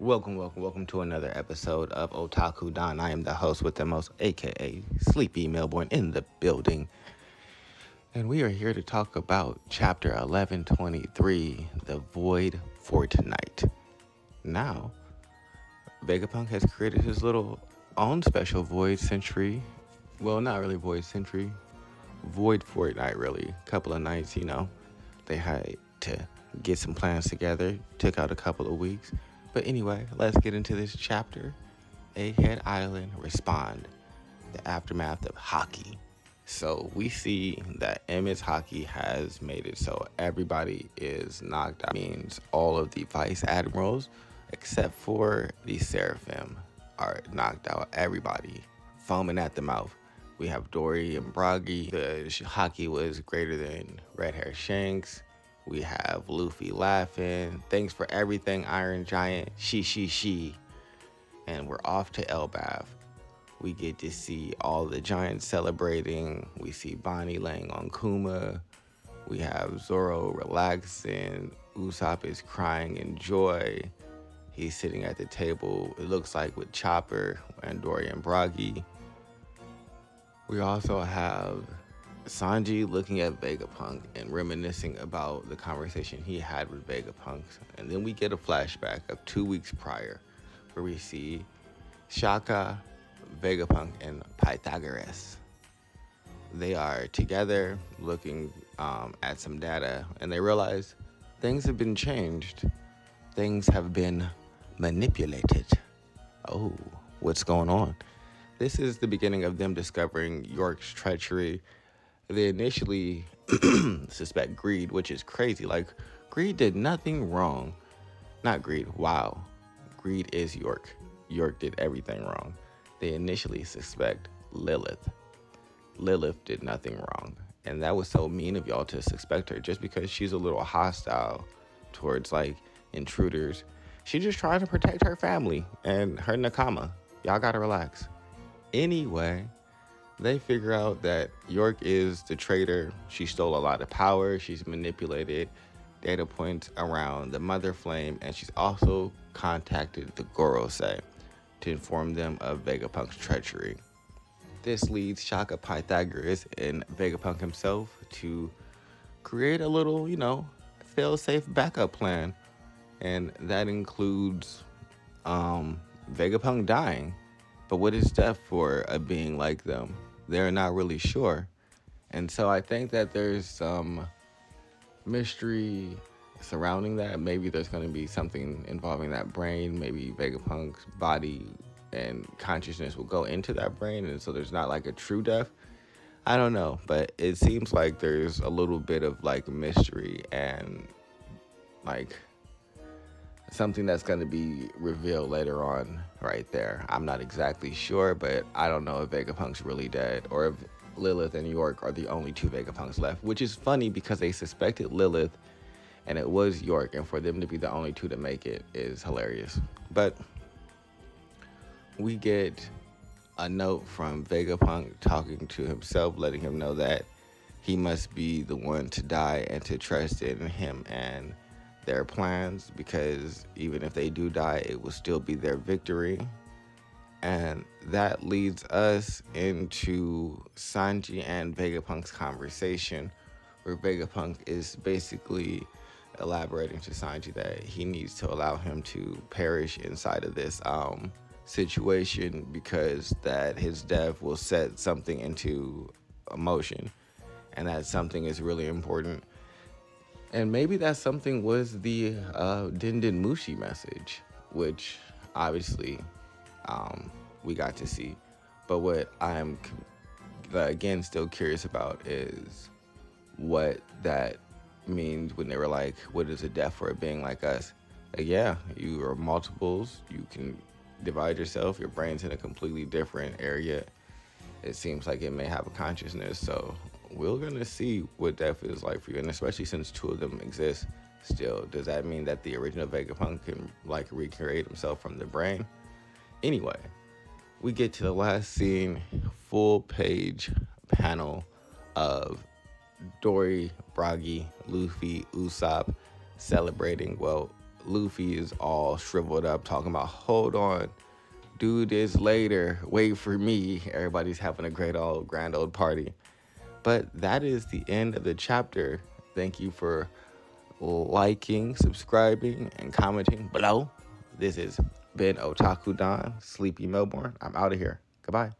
Welcome to another episode of Otaku Don. I am the host with the most, aka Sleepy Melbourne, in the building. And we are here to talk about Chapter 1123, The Void for Tonight. Now, Vegapunk has created his little own special Void Century. Well, not really Void Century. Void Fortnite, really. Couple of nights, they had to get some plans together. Took out a couple of weeks. But anyway, let's get into this chapter. Egghead Island Respond. The aftermath of Haki. So we see that Emmett's Haki has made it so everybody is knocked out. Means all of the vice admirals, except for the Seraphim, are knocked out. Everybody foaming at the mouth. We have Dory and Bragi. The Haki was greater than Red Hair Shanks. We have Luffy laughing. Thanks for everything, Iron Giant. She. And we're off to ELBAF. We get to see all the giants celebrating. We see Bonnie laying on Kuma. We have Zoro relaxing. Usopp is crying in joy. He's sitting at the table, it looks like, with Chopper and Dory and Bragi. We also have Sanji looking at Vegapunk and reminiscing about the conversation he had with Vegapunk. And then we get a flashback of 2 weeks prior where we see Shaka, Vegapunk, and Pythagoras. They are together looking at some data, and they realize things have been changed. Things have been manipulated. Oh, what's going on? This is the beginning of them discovering York's treachery. They initially suspect Greed, which is crazy. Like, Greed did nothing wrong. Not Greed, wow. Greed is York. York did everything wrong. They initially suspect Lilith. Lilith did nothing wrong. And that was so mean of y'all to suspect her just because she's a little hostile towards, like, intruders. She's just trying to protect her family and her Nakama. Y'all gotta relax. Anyway, they figure out that York is the traitor. She stole a lot of power. She's manipulated data points around the Mother Flame, and she's also contacted the Gorosei to inform them of Vegapunk's treachery. This leads Shaka, Pythagoras, and Vegapunk himself to create a little, fail-safe backup plan, and that includes Vegapunk dying. But what is death for a being like them? They're not really sure. And so I think that there's some mystery surrounding that. Maybe there's going to be something involving that brain. Maybe Vegapunk's body and consciousness will go into that brain, and so there's not like a true death. I don't know, but it seems like there's a little bit of like mystery and like something that's going to be revealed later on right there. I'm not exactly sure, but I don't know if Vegapunk's really dead or if Lilith and York are the only two Vegapunks left, which is funny because they suspected Lilith and it was York, and for them to be the only two to make it is hilarious. But we get a note from Vegapunk talking to himself, letting him know that he must be the one to die and to trust in him and their plans, because even if they do die, it will still be their victory. And that leads us into Sanji and Vegapunk's conversation, where Vegapunk is basically elaborating to Sanji that he needs to allow him to perish inside of this situation, because that his death will set something into motion, and that something is really important. And maybe that something was the Din Mushi message, which obviously we got to see. But what I'm, again, still curious about is what that means when they were like, what is a death for a being like us? Like, yeah, you are multiples. You can divide yourself. Your brain's in a completely different area. It seems like it may have a consciousness, so we're going to see what death is like for you, and especially since two of them exist still. Does that mean that the original Vegapunk can, like, recreate himself from the brain? Anyway, we get to the last scene, full page panel of Dory, Bragi, Luffy, Usopp celebrating. Well, Luffy is all shriveled up, talking about, hold on, do this later, wait for me. Everybody's having a grand old party. But that is the end of the chapter. Thank you for liking, subscribing, and commenting below. This has been Otaku Don, Sleepy Melbourne. I'm out of here. Goodbye.